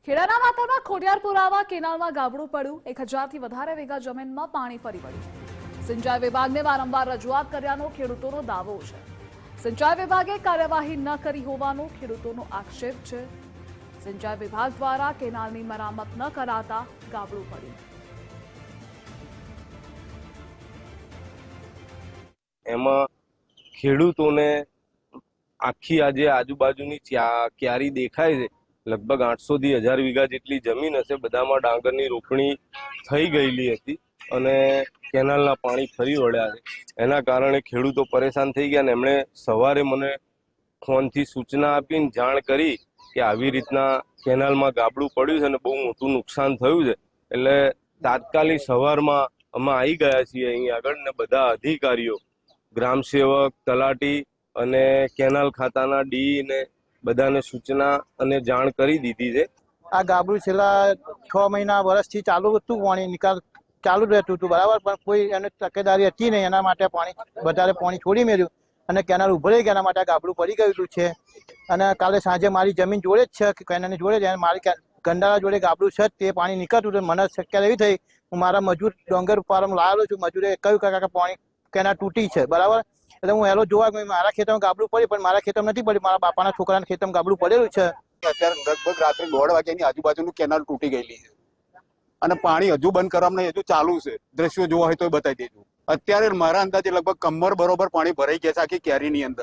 ખેડાના માતાના ખોડિયારપુરામાં કેનાલમાં ગાબડું પડ્યું। 1000 થી વધારે વીઘા જમીનમાં પાણી ફરી વળ્યું। સિંચાઈ વિભાગને વારંવાર રજૂઆત કર્યાનો ખેડૂતોનો દાવો છે। સિંચાઈ વિભાગે કાર્યવાહી ન કરી હોવાનો ખેડૂતોનો આક્ષેપ છે। સિંચાઈ વિભાગ દ્વારા કેનાલની મરામત ન કરાતા ગાબડું પડ્યું। એમાં ખેડૂતોને આખી આજે આજુબાજુની ક્યારી દેખાય છે। લગભગ 800 થી 1000 વીઘા જેટલી જમીન હશે, બધામાં ડાંગરની રોપણી થઈ ગયેલી હતી અને કેનાલના પાણી ફરી વળ્યા છે। એના કારણે ખેડૂતો પરેશાન થઈ ગયા અને એમણે સવારે મને ફોનથી સૂચના આપીને જાણ કરી કે આવી રીતના કેનાલમાં ગાબડું પડ્યું છે અને બહુ મોટું નુકસાન થયું છે। એટલે તાત્કાલિક સવારમાં અમે આવી ગયા છીએ અહીં આગળ ને બધા અધિકારીઓ, ગ્રામ સેવક, તલાટી અને કેનાલ ખાતાના ડી ને બધાને સૂચના અને જાણ કરી દીધી છે। આ ગાબડું છેલ્લા 6 મહિના વર્ષથી ચાલુ હતું, પાણી નિકાલ ચાલુ રહેતું હતું બરાબર, પણ કોઈ એને તકેદારી હતી નહીં। એના માટે વધારે પાણી છોડી મેળ્યું અને કેનાલ ઉભરાઈ ગયા, એના માટે ગાબડું પડી ગયેલું છે। અને કાલે સાંજે મારી જમીન જોડે જ છે, કેનાલની જોડે જ, મારી ગંડાળા જોડે ગાબડું છે, તે પાણી નીકળતું હતું। મને શક્યતા એવી થઈ, હું મારા મજૂર ડોંગર ઉપર લાવેલો છું, મજૂરે કહ્યું કે પાણી કેનાલ તૂટી છે બરાબર। એટલે હું એલો જોવા ગયો, મારા ખેતરમાં ગાબડું પડ્યું, પણ મારા ખેતરમાં નથી પડ્યું, મારા બાપાના છોકરાના ખેતરમાં ગાબડું પડેલું છે। અત્યારે લગભગ રાત્રે 1:30 વાગ્યાની આજુબાજુનું કેનાલ તૂટી ગયેલી છે અને પાણી હજુ બંધ કરવામાં હજુ ચાલુ છે। દ્રશ્યો જોવા હોય તો બતાવી દેજો। અત્યારે મારા અંદાજે લગભગ કમર બરોબર પાણી ભરાઈ ગયા છે આખી કેરીની અંદર।